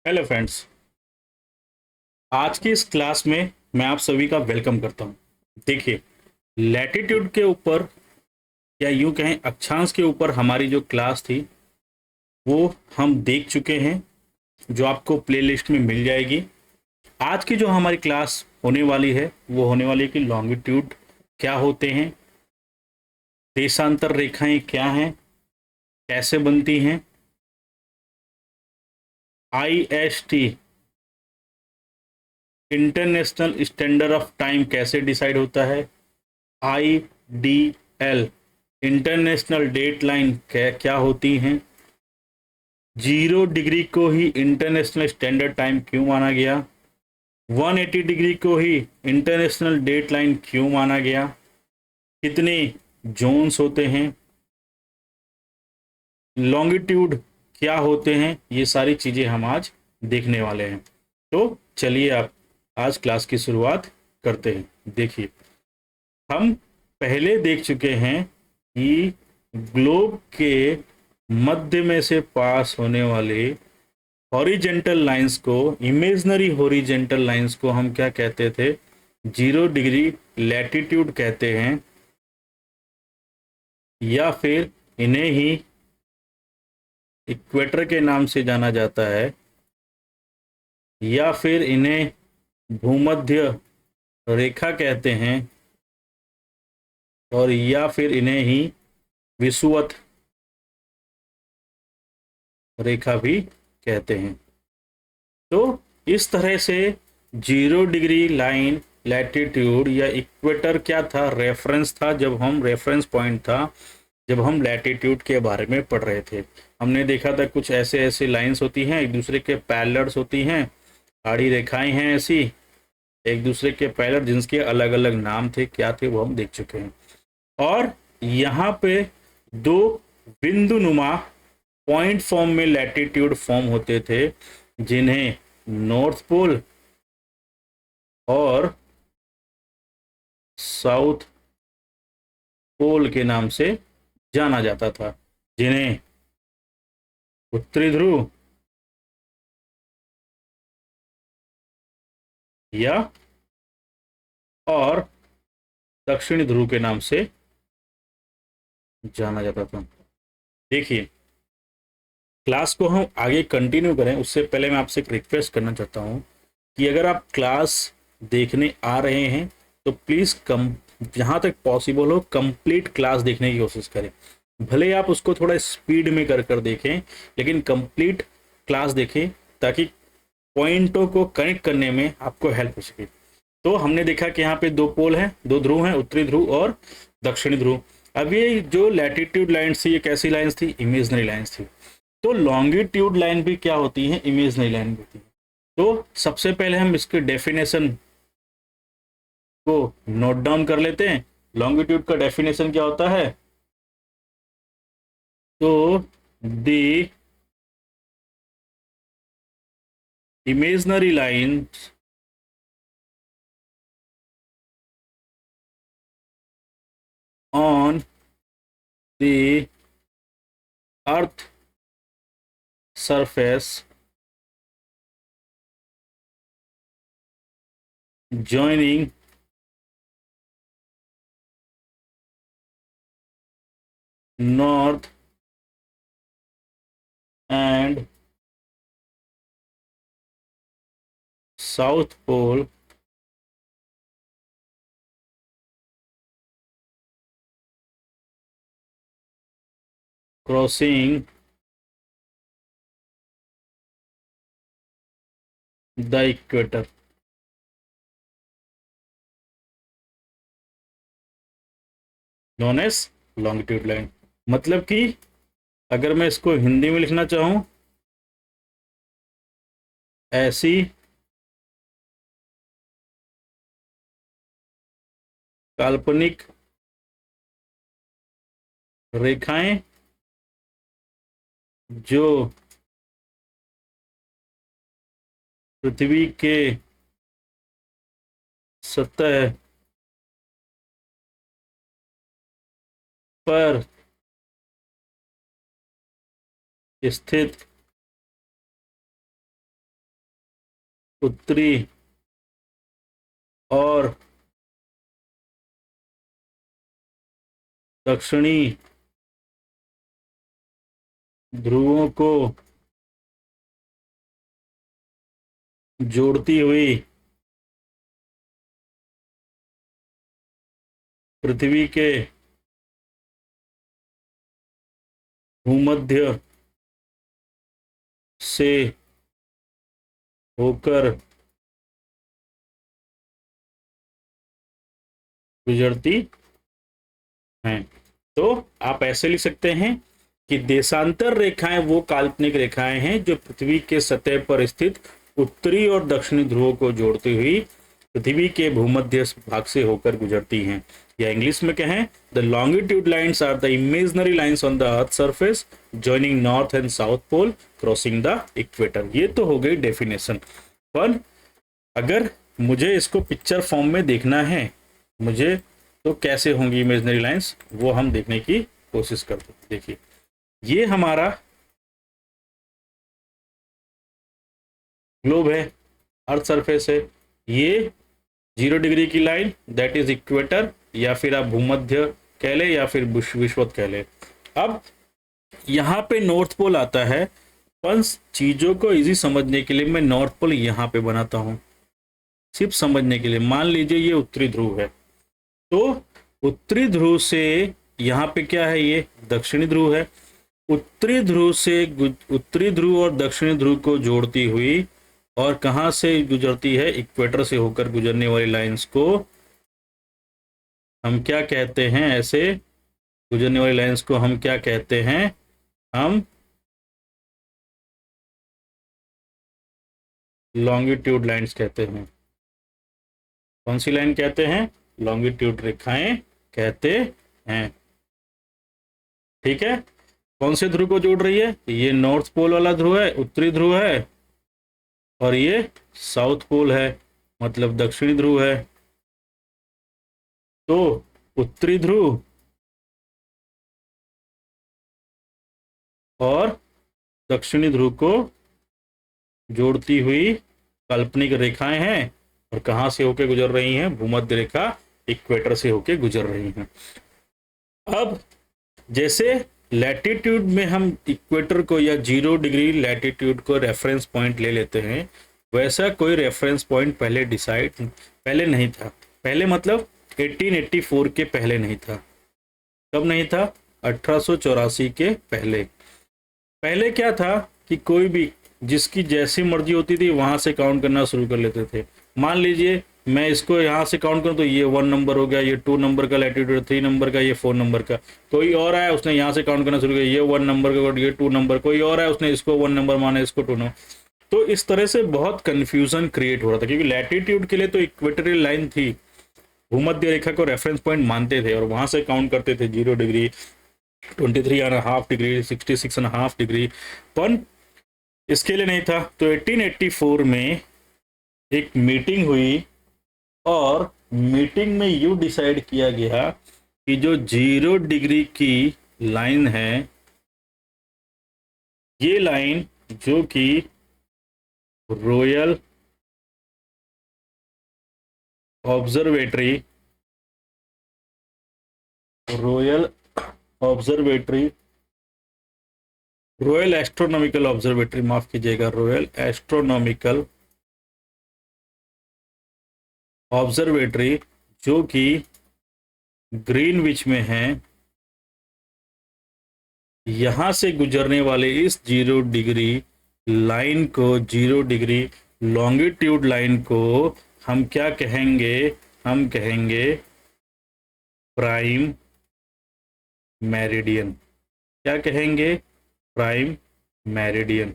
Hello friends. आज की इस क्लास में मैं आप सभी का वेलकम करता हूं। देखिए, लैटिट्यूड के ऊपर या यूं कहें अक्षांश के ऊपर हमारी जो क्लास थी वो हम देख चुके हैं, जो आपको प्लेलिस्ट में मिल जाएगी। आज की जो हमारी क्लास होने वाली है वो होने वाली है कि लॉन्गिट्यूड क्या होते हैं, देशांतर रेखाएं क्या हैं, कैसे बनती हैं, IST international standard of time कैसे डिसाइड होता है, IDL इंटरनेशनल डेट लाइन क्या क्या होती हैं, 0 डिग्री को ही इंटरनेशनल स्टैंडर्ड टाइम क्यों माना गया, 180 डिग्री को ही इंटरनेशनल डेट लाइन क्यों माना गया, कितने जोन्स होते हैं, लॉन्गिट्यूड क्या होते हैं, ये सारी चीज़ें हम आज देखने वाले हैं। तो चलिए आप आज क्लास की शुरुआत करते हैं। देखिए, हम पहले देख चुके हैं कि ग्लोब के मध्य में से पास होने वाले हॉरिजेंटल लाइंस को, इमेजनरी हॉरिजेंटल लाइंस को हम क्या कहते थे, 0 डिग्री लैटिट्यूड कहते हैं, या फिर इन्हें ही इक्वेटर के नाम से जाना जाता है, या फिर इन्हें भूमध्य रेखा कहते हैं, और या फिर इन्हें ही विषुवत रेखा भी कहते हैं। तो इस तरह से 0 डिग्री लाइन लैटिट्यूड या इक्वेटर क्या था, रेफरेंस था, जब हम रेफरेंस पॉइंट था जब हम लैटिट्यूड के बारे में पढ़ रहे थे। हमने देखा था कुछ ऐसे ऐसे लाइंस होती हैं, एक दूसरे के पैरेलल्स होती हैं, आड़ी रेखाएं हैं ऐसी एक दूसरे के पैरेलल, जिनके अलग अलग नाम थे, क्या थे, वो हम देख चुके हैं। और यहाँ पे दो बिंदु नुमा पॉइंट फॉर्म में लैटिट्यूड फॉर्म होते थे, जिन्हें नॉर्थ पोल और साउथ पोल के नाम से जाना जाता था, जिन्हें उत्तरी ध्रुव या और दक्षिणी ध्रुव के नाम से जाना जाता था। देखिए, क्लास को हम आगे कंटिन्यू करें उससे पहले मैं आपसे एक रिक्वेस्ट करना चाहता हूं कि अगर आप क्लास देखने आ रहे हैं तो प्लीज़ कम, जहाँ तक पॉसिबल हो, कंप्लीट क्लास देखने की कोशिश करें। भले आप उसको थोड़ा स्पीड में कर कर देखें, लेकिन कंप्लीट क्लास देखें, ताकि पॉइंटों को कनेक्ट करने में आपको हेल्प हो सके। तो हमने देखा कि यहाँ पे दो पोल हैं, दो ध्रुव हैं, उत्तरी ध्रुव और दक्षिणी ध्रुव। अब ये जो लैटिट्यूड लाइन्स थी, ये कैसी लाइन्स थी, इमेजनरी लाइन्स थी। तो लॉन्गिट्यूड लाइन भी क्या होती है, इमेजनरी लाइन भी होती है। तो सबसे पहले हम इसके डेफिनेशन को नोट डाउन कर लेते हैं। लॉन्गिट्यूड का डेफिनेशन क्या होता है, तो the imaginary line on the earth surface joining north and south pole crossing the equator, known as longitude line। मतलब कि अगर मैं इसको हिंदी में लिखना चाहूं, ऐसी काल्पनिक रेखाएं जो पृथ्वी के सतह पर स्थित उत्तरी और दक्षिणी ध्रुवों को जोड़ती हुई पृथ्वी के भूमध्य से होकर गुजरती हैं। तो आप ऐसे लिख सकते हैं कि देशांतर रेखाएं वो काल्पनिक रेखाएं हैं जो पृथ्वी के सतह पर स्थित उत्तरी और दक्षिणी ध्रुवों को जोड़ती हुई पृथ्वी के भूमध्य भाग से होकर गुजरती हैं। या इंग्लिश में कहें, the longitude lines are the imaginary lines on the earth surface joining north and south pole crossing the equator. ये तो हो गई डेफिनेशन, पर अगर मुझे इसको पिक्चर फॉर्म में देखना है मुझे, तो कैसे होंगी इमेजिनरी लाइंस, वो हम देखने की कोशिश करते हैं। देखिए, ये हमारा ग्लोब है, अर्थ सरफेस है, ये 0 डिग्री की लाइन दैट इज इक्वेटर, या फिर आप भूमध्य कह ले या फिर विषुवत कह ले। अब यहाँ पे नॉर्थ पोल आता है, पर चीजों को इजी समझने के लिए मैं नॉर्थ पोल यहाँ पे बनाता हूँ, सिर्फ समझने के लिए। मान लीजिए ये उत्तरी ध्रुव है, तो उत्तरी ध्रुव से यहाँ पे क्या है, ये दक्षिणी ध्रुव है। उत्तरी ध्रुव से उत्तरी ध्रुव और दक्षिणी ध्रुव को जोड़ती हुई और कहाँ से गुजरती है, इक्वेटर से होकर गुजरने वाली लाइंस को हम क्या कहते हैं, ऐसे गुजरने वाली लाइंस को हम क्या कहते हैं, हम लॉन्गिट्यूड लाइंस कहते हैं। कौन सी लाइन कहते हैं, लॉन्गिट्यूड रेखाएं कहते हैं। ठीक है, कौन से ध्रुव को जोड़ रही है, ये नॉर्थ पोल वाला ध्रुव है, उत्तरी ध्रुव है, और ये साउथ पोल है, मतलब दक्षिणी ध्रुव है। तो उत्तरी ध्रुव और दक्षिणी ध्रुव को जोड़ती हुई काल्पनिक रेखाएं हैं, और कहां से होकर गुजर रही हैं, भूमध्य रेखा इक्वेटर से होकर गुजर रही हैं। अब जैसे लैटिट्यूड में हम इक्वेटर को या 0 डिग्री लैटिट्यूड को रेफरेंस पॉइंट ले लेते हैं, वैसा कोई रेफरेंस पॉइंट पहले नहीं था। पहले मतलब 1884 के पहले नहीं था। कब नहीं था, 1884 के पहले। पहले क्या था कि कोई भी जिसकी जैसी मर्जी होती थी वहां से काउंट करना शुरू कर लेते थे। मान लीजिए मैं इसको यहाँ से काउंट करूँ तो ये 1 नंबर हो गया, ये 2 नंबर का लैटिट्यूड, 3 नंबर का, ये 4 नंबर का। कोई और आया उसने यहाँ से काउंट करना शुरू किया, ये 1 नंबर का, ये 2 नंबर। कोई और आया उसने इसको 1 नंबर माना, इसको 2 नंबर। तो इस तरह से बहुत कंफ्यूजन क्रिएट हो रहा था, क्योंकि लैटिट्यूड के लिए तो इक्वेटोरियल लाइन थी, भूमध्य रेखा को रेफरेंस पॉइंट मानते थे और वहां से काउंट करते थे 0 डिग्री, 23.5 डिग्री, 66.5 डिग्री। पर इसके लिए नहीं था। तो 1884 में एक मीटिंग हुई और मीटिंग में यू डिसाइड किया गया कि जो 0 डिग्री की लाइन है, ये लाइन जो कि royal observatory royal astronomical observatory, माफ कीजिएगा, रॉयल एस्ट्रोनॉमिकल ऑब्जर्वेटरी जो कि ग्रीनविच में है, यहां से गुजरने वाले इस 0 डिग्री लाइन को, 0 डिग्री लॉन्गिट्यूड लाइन को हम क्या कहेंगे, हम कहेंगे प्राइम मेरिडियन। क्या कहेंगे, प्राइम मेरिडियन।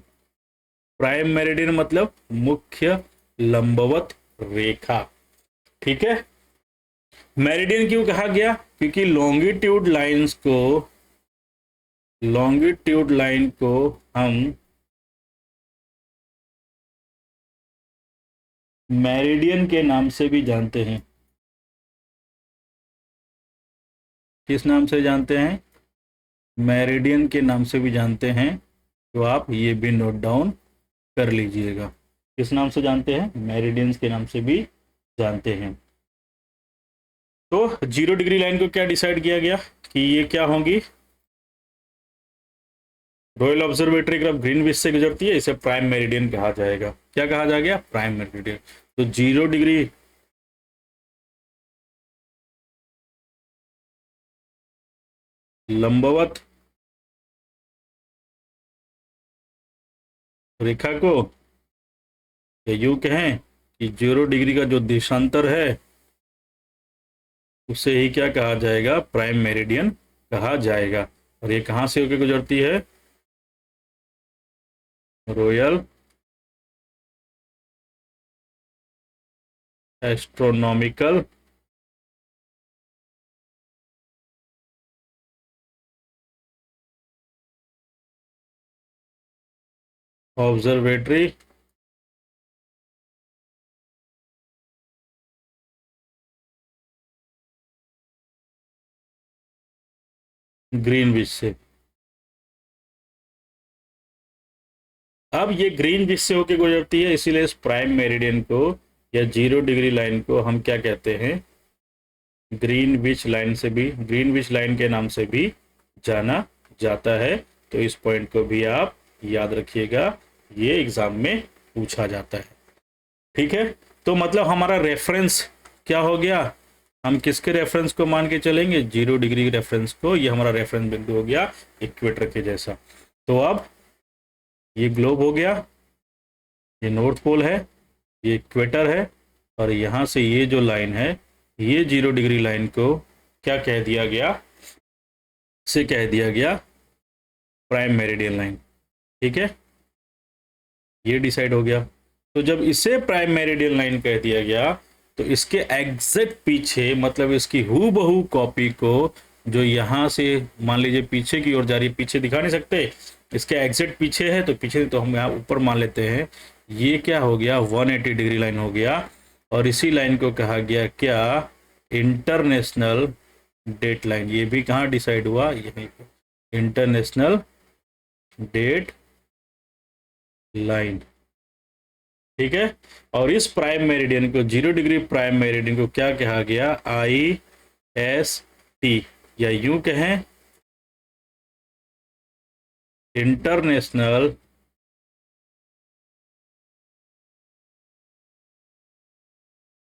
प्राइम मेरिडियन मतलब मुख्य लंबवत रेखा। ठीक है, मेरिडियन क्यों कहा गया, क्योंकि लॉन्गिट्यूड लाइन को हम मेरिडियन के नाम से भी जानते हैं। किस नाम से जानते हैं, मेरिडियन के नाम से भी जानते हैं। तो आप ये भी नोट डाउन कर लीजिएगा। किस नाम से जानते हैं? मेरिडियंस के नाम से भी जानते हैं। तो 0 डिग्री लाइन को क्या डिसाइड किया गया कि ये क्या होंगी? रॉयल ऑब्जर्वेटरी अगर ग्रीनविच से गुजरती है इसे प्राइम मेरिडियन कहा जाएगा। क्या कहा जाएगा? Prime meridian. तो 0 डिग्री लंबवत रेखा को, या यूं कहें कि 0 डिग्री का जो देशांतर है उसे ही क्या कहा जाएगा? प्राइम मेरिडियन कहा जाएगा। और ये कहाँ से होकर गुजरती है? रॉयल एस्ट्रोनॉमिकल ऑब्जर्वेटरी ग्रीनविच से। अब ये ग्रीनविच से होकर गुजरती है, इसीलिए इस प्राइम मेरिडियन को या 0 डिग्री लाइन को हम क्या कहते हैं? ग्रीनविच लाइन से भी, ग्रीनविच लाइन के नाम से भी जाना जाता है। तो इस पॉइंट को भी आप याद रखिएगा, ये एग्जाम में पूछा जाता है। ठीक है, तो मतलब हमारा रेफरेंस क्या हो गया? हम किसके रेफरेंस को मान के चलेंगे? 0 डिग्री रेफरेंस को। ये हमारा रेफरेंस बिंदु हो गया इक्वेटर के जैसा। तो अब ये ग्लोब हो गया, ये नॉर्थ पोल है, ये इक्वेटर है, और यहां से ये जो लाइन है, ये 0 डिग्री लाइन को क्या कह दिया गया? से कह दिया गया प्राइम मेरिडियन लाइन। ठीक है, ये डिसाइड हो गया। तो जब इसे प्राइम मेरिडियन लाइन कह दिया गया तो इसके एग्जैक्ट पीछे, मतलब इसकी हूबहू कॉपी को, जो यहां से मान लीजिए पीछे की ओर जा रही है, पीछे दिखा नहीं सकते, इसके एग्जैक्ट पीछे है तो पीछे, तो हम यहाँ ऊपर मान लेते हैं। ये क्या हो गया? 180 डिग्री लाइन हो गया। और इसी लाइन को कहा गया क्या? International date line. ये भी कहाँ डिसाइड हुआ? यहीं पे, इंटरनेशनल डेट लाइन। ठीक है, और इस प्राइम मेरिडियन को, 0 डिग्री प्राइम मेरिडियन को क्या कहा गया? IST, या यूं कहें international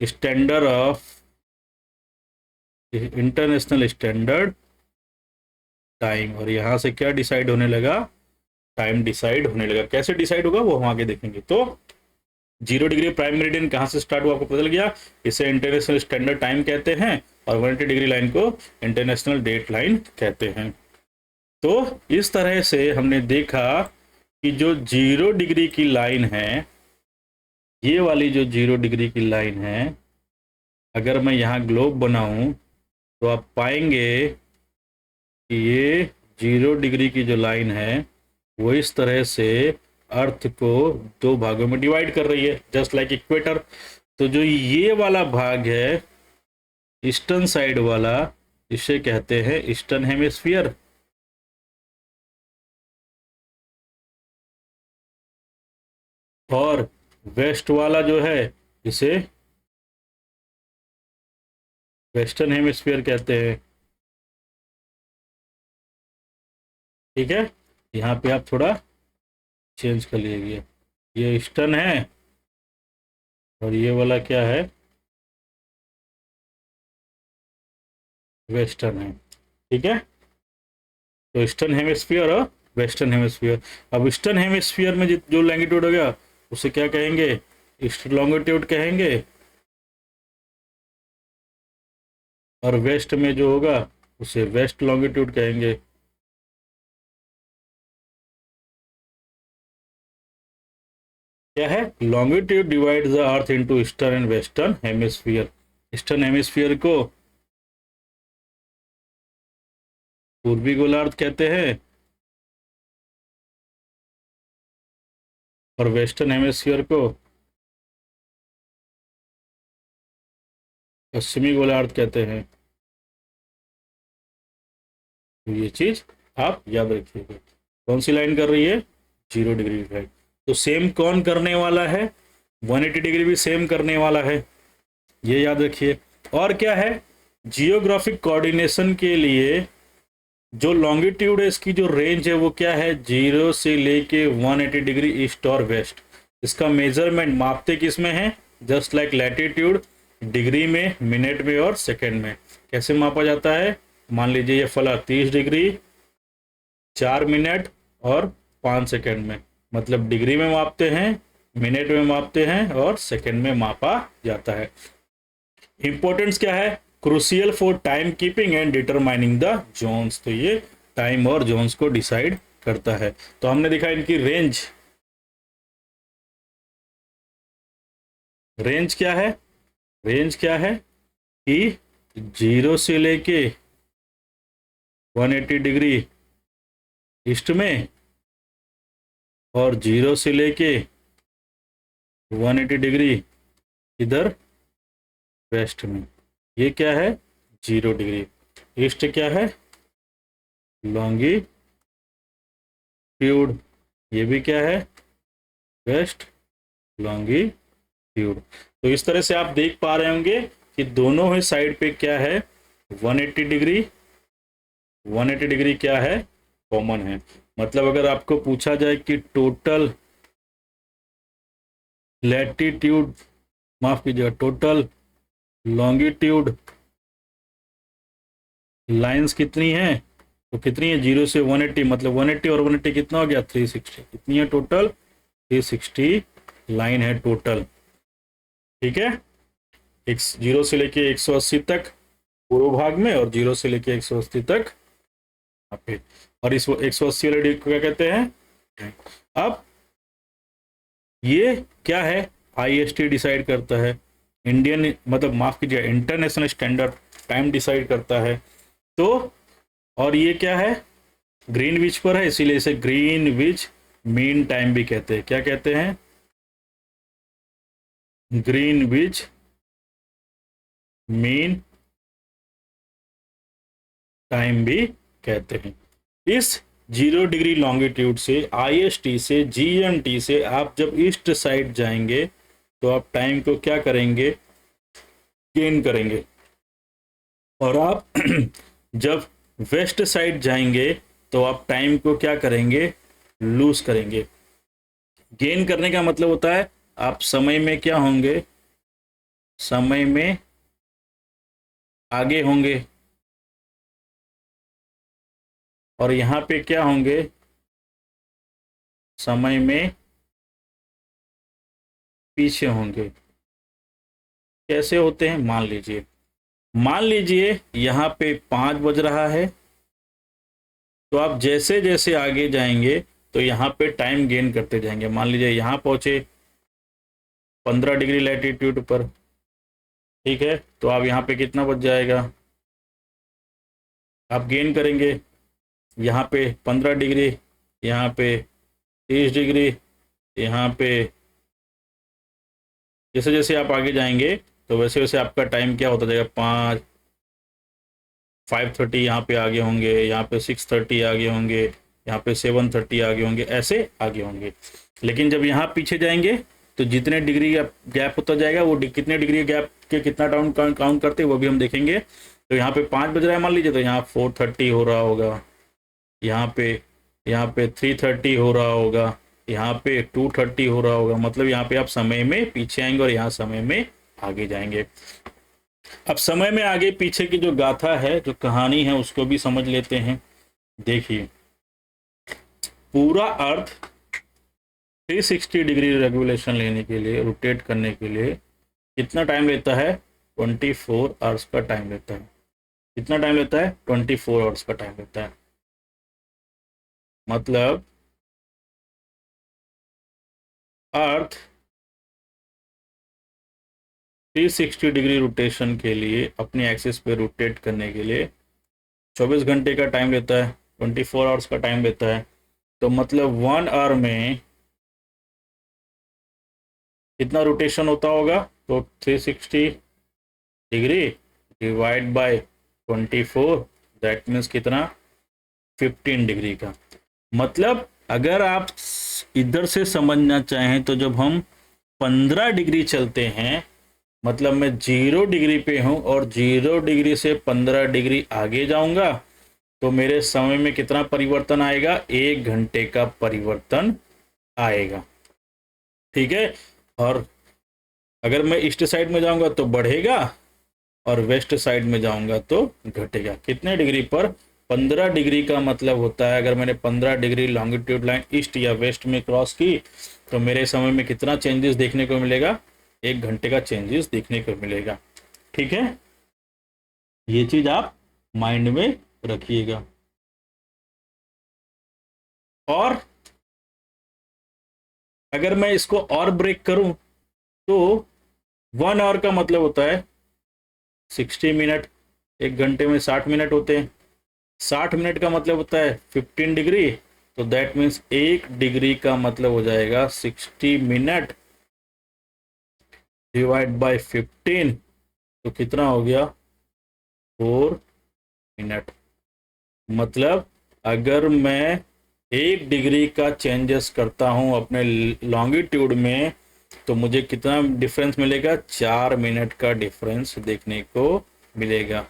standard of, international standard time. और यहां से क्या डिसाइड होने लगा? टाइम डिसाइड होने लगा। कैसे डिसाइड होगा वो हम आगे देखेंगे। तो 0 डिग्री प्राइम मेरिडियन कहाँ से स्टार्ट हुआ आपको पता लग गया। इसे इंटरनेशनल स्टैंडर्ड टाइम कहते हैं, और 180 डिग्री लाइन को इंटरनेशनल डेट लाइन कहते हैं। तो इस तरह से हमने देखा कि जो 0 डिग्री की लाइन है, ये वाली जो 0 डिग्री की लाइन है, अगर मैं यहाँ ग्लोब बनाऊं तो आप पाएंगे कि ये 0 डिग्री की जो लाइन है वो इस तरह से अर्थ को 2 भागों में डिवाइड कर रही है, जस्ट लाइक इक्वेटर। तो जो ये वाला भाग है ईस्टर्न साइड वाला, इसे कहते हैं ईस्टर्न हेमिस्फीयर। और वेस्ट वाला जो है इसे वेस्टर्न हेमिस्फीयर कहते हैं। ठीक है, यहाँ पे आप थोड़ा चेंज कर लीजिए, ये ईस्टर्न है और ये वाला क्या है? वेस्टर्न है। ठीक है, तो ईस्टर्न हेमिस्फीयर और वेस्टर्न हेमिस्फीयर। अब ईस्टर्न हेमिस्फीयर में जो लैंगिट्यूड हो गया उसे क्या कहेंगे? ईस्ट लॉन्गिट्यूड कहेंगे। और वेस्ट में जो होगा उसे वेस्ट लॉन्गिट्यूड कहेंगे। क्या है? Longitude divide the earth into eastern and western hemisphere. Eastern hemisphere को पूर्वी गोलार्ध कहते हैं, और वेस्टर्न हेमिस्फीयर को पश्चिमी गोलार्ध कहते हैं। तो ये चीज आप याद रखिएगा। कौन सी लाइन कर रही है? 0 डिग्री लाइन। तो सेम कौन करने वाला है? 180 डिग्री भी सेम करने वाला है, ये याद रखिए। और क्या है, जियोग्राफिक कोऑर्डिनेशन के लिए जो लॉन्गिट्यूड है, इसकी जो रेंज है वो क्या है, 0 से लेके 180 डिग्री ईस्ट और वेस्ट। इसका मेजरमेंट मापते किस में है, जस्ट लाइक लैटिट्यूड, डिग्री में, मिनट में और सेकंड में। कैसे मापा जाता है, मान लीजिए ये फला 30 डिग्री 4 मिनट और 5 सेकंड में, मतलब डिग्री में मापते हैं, मिनट में मापते हैं और सेकंड में मापा जाता है। इंपॉर्टेंस क्या है, crucial for time keeping and determining the zones, तो ये टाइम और जोन्स को डिसाइड करता है। तो हमने देखा इनकी रेंज, रेंज क्या है, रेंज क्या है कि 0 से लेके 180 डिग्री ईस्ट में और 0 से लेके 180 डिग्री इधर वेस्ट में, ये क्या है 0 डिग्री। ईस्ट क्या है लॉन्गिट्यूड, ये भी क्या है वेस्ट लॉन्गिट्यूड। तो इस तरह से आप देख पा रहे होंगे कि दोनों ही साइड पे क्या है 180 डिग्री, 180 डिग्री क्या है कॉमन है। मतलब अगर आपको पूछा जाए कि टोटल लैटिट्यूड, माफ कीजिएगा, टोटल लॉन्गिट्यूड लाइंस कितनी है, तो कितनी है 0 से 180, मतलब 180 और 180 कितना हो गया 360, कितनी है टोटल 360 लाइन है टोटल। ठीक है, 0 से लेके 180 तक पूर्व भाग में और 0 से लेके 180 तक यहाँ पे, और इस 180 वाले को क्या कहते हैं। अब ये क्या है, IST डिसाइड करता है, इंडियन मतलब माफ कीजिए इंटरनेशनल स्टैंडर्ड टाइम डिसाइड करता है। तो और ये क्या है ग्रीनविच पर है, इसीलिए इसे ग्रीनविच मीन टाइम भी कहते हैं। क्या कहते हैं, ग्रीनविच मीन टाइम भी कहते हैं। इस 0 डिग्री लॉन्गिट्यूड से, IST से, GMT से आप जब ईस्ट साइड जाएंगे तो आप टाइम को क्या करेंगे, गेन करेंगे, और आप जब वेस्ट साइड जाएंगे तो आप टाइम को क्या करेंगे, लूज करेंगे। गेन करने का मतलब होता है आप समय में क्या होंगे, समय में आगे होंगे, और यहां पे क्या होंगे, समय में पीछे होंगे। कैसे होते हैं, मान लीजिए यहाँ पे 5 बज रहा है, तो आप जैसे जैसे आगे जाएंगे तो यहाँ पे टाइम गेन करते जाएंगे। मान लीजिए यहाँ पहुंचे 15 डिग्री लैटिट्यूड पर, ठीक है, तो आप यहाँ पे कितना बच जाएगा, आप गेन करेंगे यहाँ पे 15 डिग्री, यहाँ पे 30 डिग्री, यहाँ पे जैसे जैसे आप आगे जाएंगे तो वैसे वैसे आपका टाइम क्या होता जाएगा, 5:30 यहाँ पे आगे होंगे, यहाँ पे 6:30 आगे होंगे, यहाँ पे 7:30 आगे होंगे, ऐसे आगे होंगे। लेकिन जब यहाँ पीछे जाएंगे तो जितने डिग्री गैप होता जाएगा, वो कितने डिग्री गैप के कितना टाउन काउंट करते हैं वो भी हम देखेंगे। तो यहाँ पे 5 बज रहा है मान लीजिए, तो यहाँ 4:30 हो रहा होगा, यहाँ पे 3:30 हो रहा होगा, यहाँ पे 2:30 हो रहा होगा। मतलब यहाँ पे आप समय में पीछे आएंगे और यहाँ समय में आगे जाएंगे। अब समय में आगे पीछे की जो गाथा है, जो कहानी है, उसको भी समझ लेते हैं। देखिए, पूरा अर्थ 360 डिग्री रेगुलेशन लेने के लिए, रोटेट करने के लिए कितना टाइम लेता है, 24 आवर्स का टाइम लेता है। कितना टाइम लेता है, 24 आवर्स का टाइम लेता है। मतलब अर्थ 360 डिग्री रोटेशन के लिए, अपने एक्सिस पे रोटेट करने के लिए 24 घंटे का टाइम लेता है, 24 आवर्स का टाइम लेता है। तो मतलब 1 आवर में कितना रोटेशन होता होगा, तो 360 degree divide by 24, that means कितना, 15 डिग्री का। मतलब अगर आप इधर से समझना चाहें तो जब हम 15 डिग्री चलते हैं, मतलब मैं 0 डिग्री पे हूँ और 0 डिग्री से 15 डिग्री आगे जाऊंगा, तो मेरे समय में कितना परिवर्तन आएगा? 1 घंटे का परिवर्तन आएगा। ठीक है। और अगर मैं ईस्ट साइड में जाऊंगा तो बढ़ेगा, और वेस्ट साइड में जाऊंगा तो घटेगा। कितने डिग्री पर? 15 डिग्री का मतलब होता है, अगर मैंने 15 डिग्री लॉन्गिट्यूड लाइन ईस्ट या वेस्ट में क्रॉस की, तो मेरे समय में कितना चेंजेस देखने को मिलेगा? 1 घंटे का चेंजेस देखने को मिलेगा। ठीक है, ये चीज आप माइंड में रखिएगा। और अगर मैं इसको और ब्रेक करूं, तो 1 आवर का मतलब होता है 60 मिनट। 1 घंटे में 60 मिनट होते हैं। 60 मिनट का मतलब होता है 15 डिग्री, तो दैट मीन्स 1 डिग्री का मतलब हो जाएगा 60 मिनट डिवाइड बाय 15, तो कितना हो गया? 4 मिनट। मतलब अगर मैं 1 डिग्री का चेंजेस करता हूं अपने लॉन्गिट्यूड में, तो मुझे कितना डिफरेंस मिलेगा? 4 मिनट का डिफरेंस देखने को मिलेगा।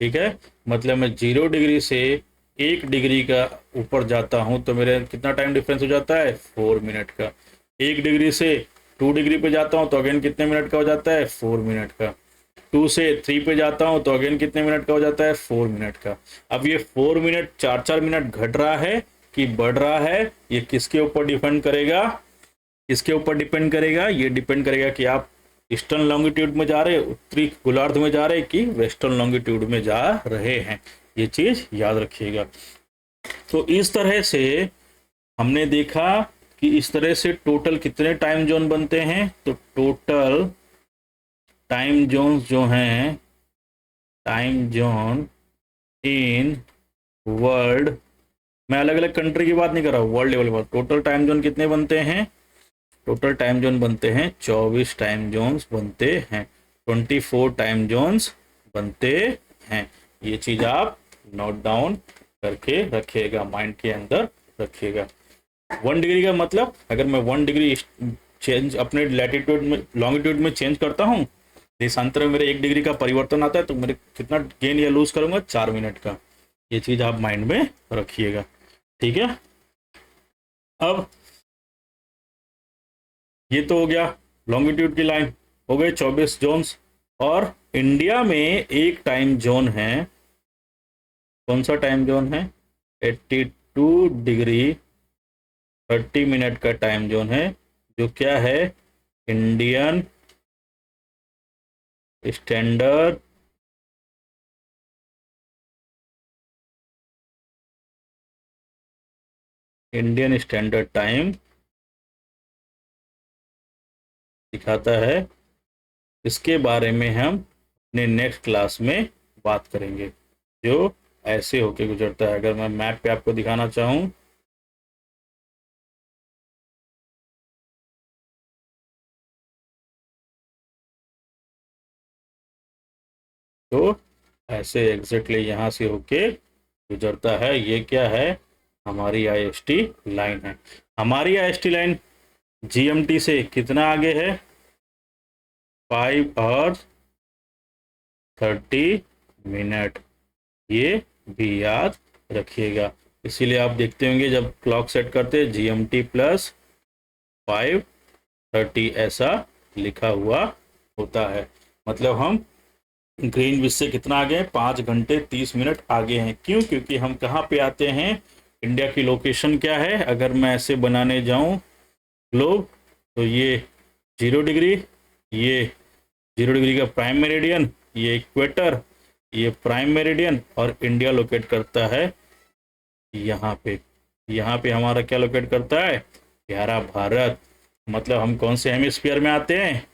ठीक है, मतलब मैं 0 डिग्री से 1 डिग्री का ऊपर जाता हूं, तो मेरे कितना टाइम डिफरेंस हो जाता है? 4 मिनट का। 1 डिग्री से 2 डिग्री पे जाता हूं तो अगेन कितने मिनट का हो जाता है? 4 मिनट का। 2 से 3 पे जाता हूं तो अगेन कितने मिनट का हो जाता है? 4 मिनट का। अब ये 4 मिनट 4 4 मिनट घट रहा है कि बढ़ रहा है, ये किसके ऊपर डिपेंड करेगा? किसके ऊपर डिपेंड करेगा? ये डिपेंड करेगा कि आप ईस्टर्न लॉन्गिट्यूड में जा रहे, उत्तरी गोलार्ध में जा रहे, कि वेस्टर्न लॉन्गिट्यूड में जा रहे हैं। ये चीज याद रखिएगा। तो इस तरह से हमने देखा कि इस तरह से टोटल कितने टाइम जोन बनते हैं। तो टोटल टाइम जोन जो हैं, टाइम जोन इन वर्ल्ड, मैं अलग अलग कंट्री की बात नहीं कर रहा हूँ, वर्ल्ड लेवल पर टोटल टाइम जोन कितने बनते हैं? टोटल टाइम जोन बनते हैं 24 टाइम जोन्स बनते हैं, 24 टाइम जोन्स बनते हैं। ये चीज आप नोट डाउन करके रखिएगा, माइंड के अंदर रखिएगा। 1 डिग्री का मतलब, अगर मैं 1 डिग्री चेंज अपने लैटिट्यूड में लॉन्गिट्यूड में चेंज करता हूँ, देशांतर में मेरे 1 डिग्री का परिवर्तन आता है, तो मेरे कितना गेन या लूज करूंगा? 4 मिनट का। ये चीज आप माइंड में रखिएगा। ठीक है, अब ये तो हो गया लॉन्गिट्यूड की लाइन, हो गए 24 जोन्स। और इंडिया में एक टाइम जोन है, कौन सा टाइम जोन है? 82 डिग्री 30 मिनट का टाइम जोन है, जो क्या है? इंडियन स्टैंडर्ड टाइम दिखाता है। इसके बारे में हम अपने नेक्स्ट क्लास में बात करेंगे, जो ऐसे होके गुजरता है। अगर मैं मैप पे आपको दिखाना चाहूँ, तो ऐसे एग्जैक्टली यहाँ से होके गुजरता है। ये क्या है? हमारी आईएसटी लाइन है। हमारी आईएसटी लाइन जीएमटी से कितना आगे है? 5 और 30 मिनट। ये भी याद रखिएगा। इसीलिए आप देखते होंगे जब क्लॉक सेट करते हैं जीएमटी प्लस 5:30 ऐसा लिखा हुआ होता है। मतलब हम ग्रीनविच से कितना आगे हैं? 5 घंटे 30 मिनट आगे हैं। क्यों? क्योंकि हम कहाँ पे आते हैं? इंडिया की लोकेशन क्या है? अगर मैं ऐसे बनाने जाऊं ग्लोब, तो ये 0 डिग्री, ये 0 डिग्री का प्राइम मेरिडियन, ये इक्वेटर, ये प्राइम मेरिडियन, और इंडिया लोकेट करता है यहाँ पे। यहाँ पे हमारा क्या लोकेट करता है? प्यारा भारत। मतलब हम कौन से हेमिस्फीयर में आते हैं?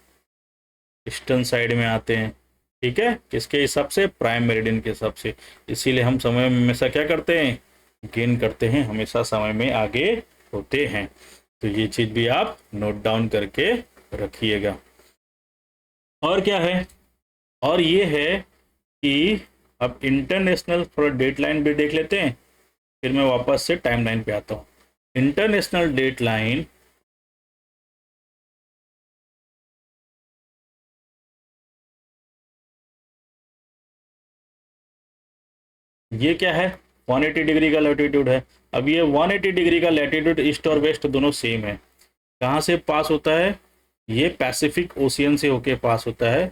ईस्टर्न साइड में आते हैं। ठीक है, किसके हिसाब से? प्राइम मेरिडियन के हिसाब से। इसीलिए हम समय में हमेशा क्या करते हैं? गेन करते हैं, हमेशा समय में आगे होते हैं। तो ये चीज भी आप नोट डाउन करके रखिएगा। और क्या है? और ये है कि अब इंटरनेशनल थोड़ा डेट लाइन भी देख लेते हैं, फिर मैं वापस से टाइम लाइन पे आता हूँ। इंटरनेशनल डेट लाइन ये क्या है, 180 डिग्री का लैटिट्यूड है। अब ये 180 डिग्री का लैटिट्यूड ईस्ट और वेस्ट दोनों सेम है। कहाँ से पास होता है, ये पैसिफिक ओशियन से होके पास होता है,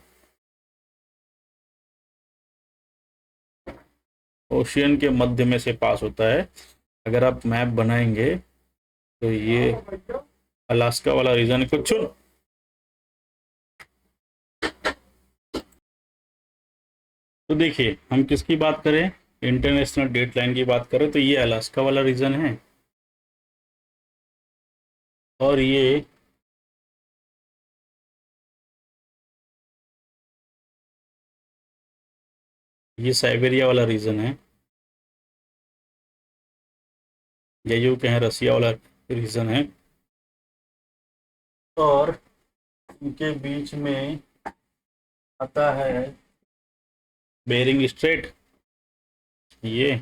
ओशियन के मध्य में से पास होता है। अगर आप मैप बनाएंगे तो ये अलास्का वाला रीजन को चुन। तो देखिए हम किसकी बात करें, इंटरनेशनल डेट लाइन की बात करें तो ये अलास्का वाला रीजन है, और ये साइबेरिया वाला रीजन है, या यूं कहें रसिया वाला रीजन है। और इनके बीच में आता है बेरिंग स्ट्रेट, ये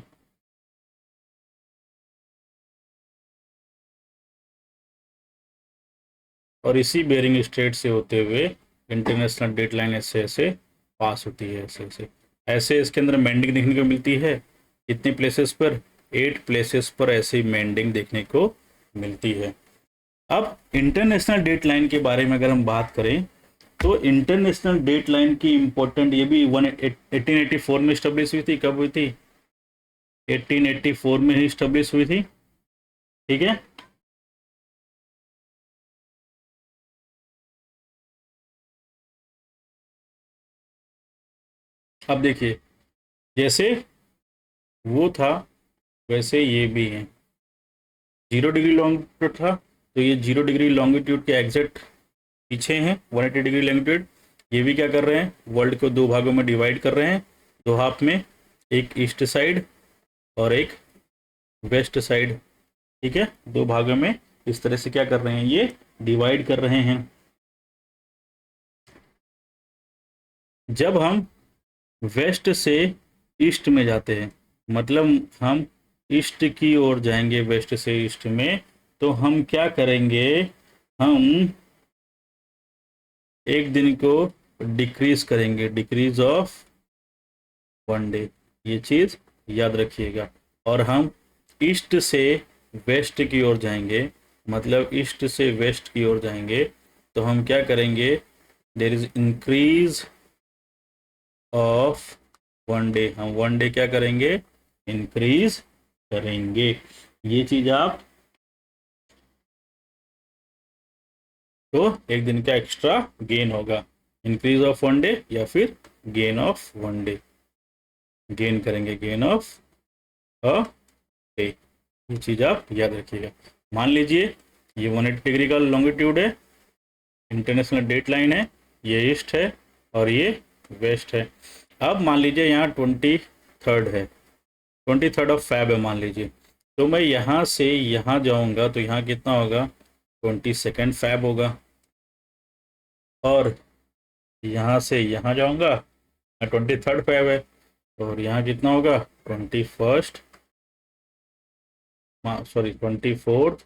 और इसी बेरिंग स्ट्रेट से होते हुए इंटरनेशनल डेट लाइन ऐसे ऐसे पास होती है, ऐसे ऐसे ऐसे इसके अंदर मेंडिंग देखने को मिलती है। कितने प्लेसेस पर, 8 प्लेसेस पर ऐसी मेंडिंग देखने को मिलती है। अब इंटरनेशनल डेट लाइन के बारे में अगर हम बात करें तो इंटरनेशनल डेट लाइन की इंपॉर्टेंट, ये भी 1884 में स्टेब्लिश हुई थी। कब हुई थी, 1884 में ही स्टेब्लिश हुई थी। ठीक है। अब देखिए जैसे वो था वैसे ये भी है। 0 डिग्री लॉन्गिट्यूड था तो ये 0 डिग्री लॉन्गिट्यूड के एग्जैक्ट पीछे हैं 180 डिग्री लॉन्गिट्यूड। ये भी क्या कर रहे हैं, वर्ल्ड को दो भागों में डिवाइड कर रहे हैं, दो हाफ में, एक ईस्ट साइड और एक वेस्ट साइड। ठीक है, दो भागों में इस तरह से क्या कर रहे हैं, ये डिवाइड कर रहे हैं। जब हम वेस्ट से ईस्ट में जाते हैं, मतलब हम ईस्ट की ओर जाएंगे वेस्ट से ईस्ट में, तो हम क्या करेंगे, हम एक दिन को डिक्रीज करेंगे, डिक्रीज ऑफ 1 डे, ये चीज याद रखिएगा। और हम ईस्ट से वेस्ट की ओर जाएंगे, मतलब ईस्ट से वेस्ट की ओर जाएंगे, तो हम क्या करेंगे, there is increase of 1 day, हम 1 डे क्या करेंगे, इंक्रीज करेंगे। ये चीज आप, तो एक दिन का एक्स्ट्रा गेन होगा, इंक्रीज ऑफ 1 डे या फिर गेन ऑफ 1 डे, गेन करेंगे, गेन ऑफ अ डे। ये चीज आप याद रखिएगा। मान लीजिए ये 180 डिग्री का लॉन्गिट्यूड है, इंटरनेशनल डेट लाइन है, ये ईस्ट है और ये वेस्ट है। अब मान लीजिए यहाँ 23rd है, 23rd ऑफ फेब है मान लीजिए, तो मैं यहाँ से यहाँ जाऊँगा तो यहाँ कितना होगा, 22nd फेब होगा। और यहाँ से यहाँ जाऊँगा, 23rd फेब है, और यहाँ कितना होगा, 21st, सॉरी 24th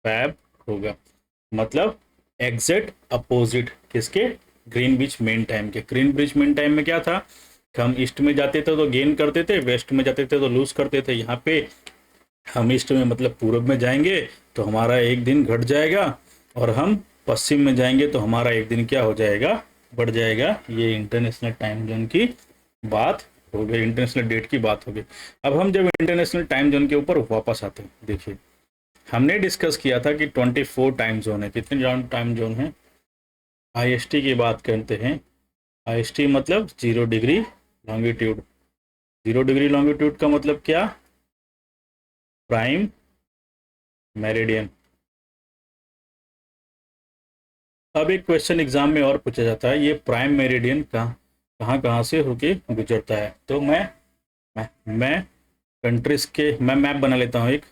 फेब होगा। मतलब एग्जैक्ट अपोजिट किसके, ग्रीन ब्रिज मेन टाइम के। ग्रीन ब्रिज मेन टाइम में क्या था, हम ईस्ट में जाते थे तो गेन करते थे, वेस्ट में जाते थे तो लूज करते थे। यहाँ पे हम ईस्ट में मतलब पूर्व में जाएंगे तो हमारा एक दिन घट जाएगा, और हम पश्चिम में जाएंगे तो हमारा एक दिन क्या हो जाएगा, बढ़ जाएगा। ये इंटरनेशनल टाइम जोन की बात हो गई, इंटरनेशनल डेट की बात हो गई। अब हम जब इंटरनेशनल टाइम जोन के ऊपर वापस आते हैं, देखिए हमने डिस्कस किया था कि 24 टाइम जोन है। कितने टाइम जोन है, आईएसटी की बात करते हैं। आईएसटी मतलब 0 डिग्री लॉन्गिट्यूड। 0 डिग्री लॉन्गिट्यूड का मतलब क्या, प्राइम मेरिडियन। अब एक क्वेश्चन एग्जाम में और पूछा जाता है, ये प्राइम मेरिडियन कहाँ कहाँ से होके गुजरता है। तो मैं कंट्रीज के मैं मैप बना लेता हूँ एक।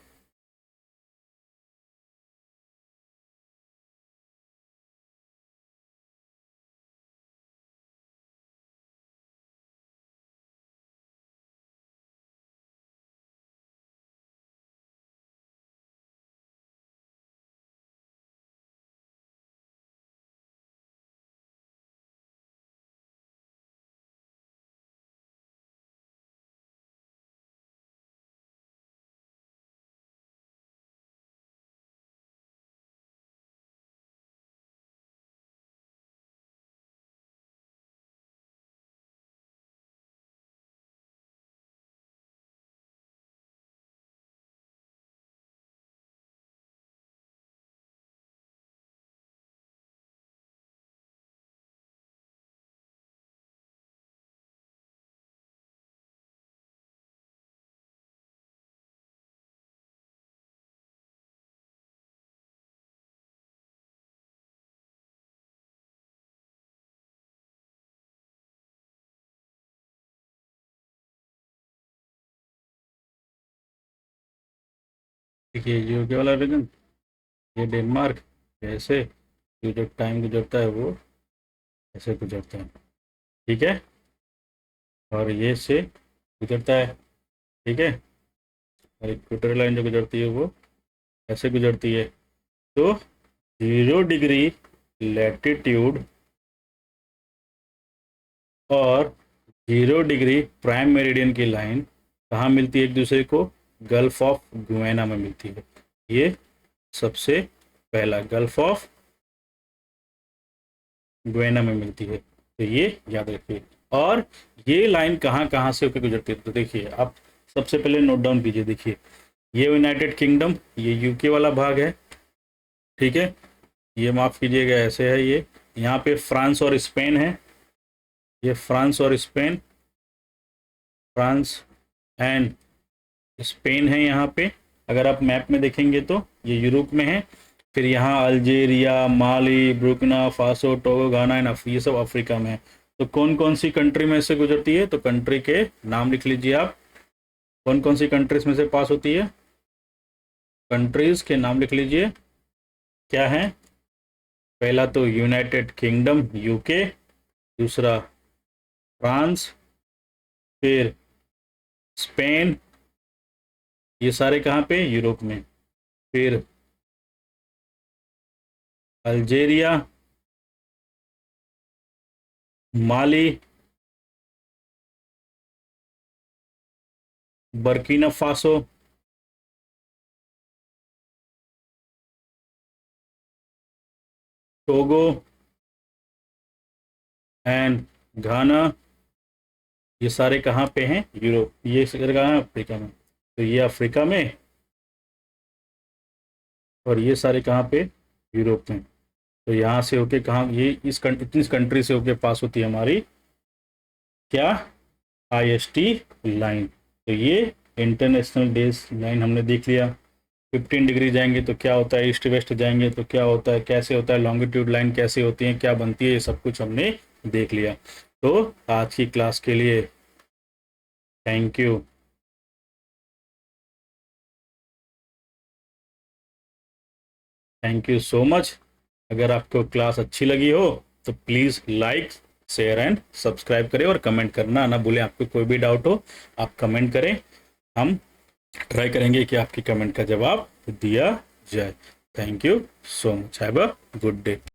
देखिए यूके वाला रीजन, ये डेनमार्क, ऐसे ये जो टाइम गुजरता है वो ऐसे गुजरता है, ठीक है, और ये से गुजरता है, ठीक है, और इक्वेटर लाइन जो गुजरती है वो ऐसे गुजरती है। तो 0 डिग्री लैटिट्यूड और 0 डिग्री प्राइम मेरिडियन की लाइन कहाँ मिलती है एक दूसरे को? गल्फ ऑफ गुयाना में मिलती है। ये सबसे पहला गल्फ ऑफ गुयाना में मिलती है, तो ये याद रखिए। और ये लाइन कहाँ कहाँ से होकर गुजरती है, तो देखिए आप सबसे पहले नोट डाउन कीजिए। देखिए ये यूनाइटेड किंगडम, ये यूके वाला भाग है, ठीक है, ये माफ़ कीजिएगा ऐसे है, ये यहाँ पे फ्रांस और स्पेन है, ये फ्रांस और स्पेन, फ्रांस एंड स्पेन है यहाँ पे। अगर आप मैप में देखेंगे तो ये यूरोप में है। फिर यहाँ Algeria, Mali, Burkina Faso, Togo, Ghana and ये सब अफ्रीका में है। तो कौन कौन सी कंट्री में से गुजरती है, तो कंट्री के नाम लिख लीजिए आप, कौन कौन सी कंट्रीज में से पास होती है, कंट्रीज के नाम लिख लीजिए क्या है। पहला तो यूनाइटेड किंगडम यूके, दूसरा फ्रांस, फिर स्पेन, ये सारे कहाँ पे? यूरोप में। फिर Algeria, Mali, Burkina Faso, Togo and Ghana, ये सारे कहाँ पे हैं? यूरोप। ये सारे कहाँ हैं? अफ्रीका में। तो ये अफ्रीका में, और ये सारे कहाँ पे? यूरोप में। तो यहाँ से होके कहाँ, ये इतनी कंट्री से होके पास होती है हमारी क्या? IST line. तो ये इंटरनेशनल डेज लाइन हमने देख लिया। 15 डिग्री जाएंगे तो क्या होता है, ईस्ट वेस्ट जाएंगे तो क्या होता है, कैसे होता है, लॉन्गिट्यूड लाइन कैसे होती है, क्या बनती है, ये सब कुछ हमने देख लिया। तो आज की क्लास के लिए thank you. Thank you so much. अगर आपको क्लास अच्छी लगी हो तो please like, share and subscribe करें, और कमेंट करना ना भूलें। आपको कोई भी डाउट हो आप कमेंट करें, हम ट्राई करेंगे कि आपकी कमेंट का जवाब दिया जाए। Thank you so much. Have a good day.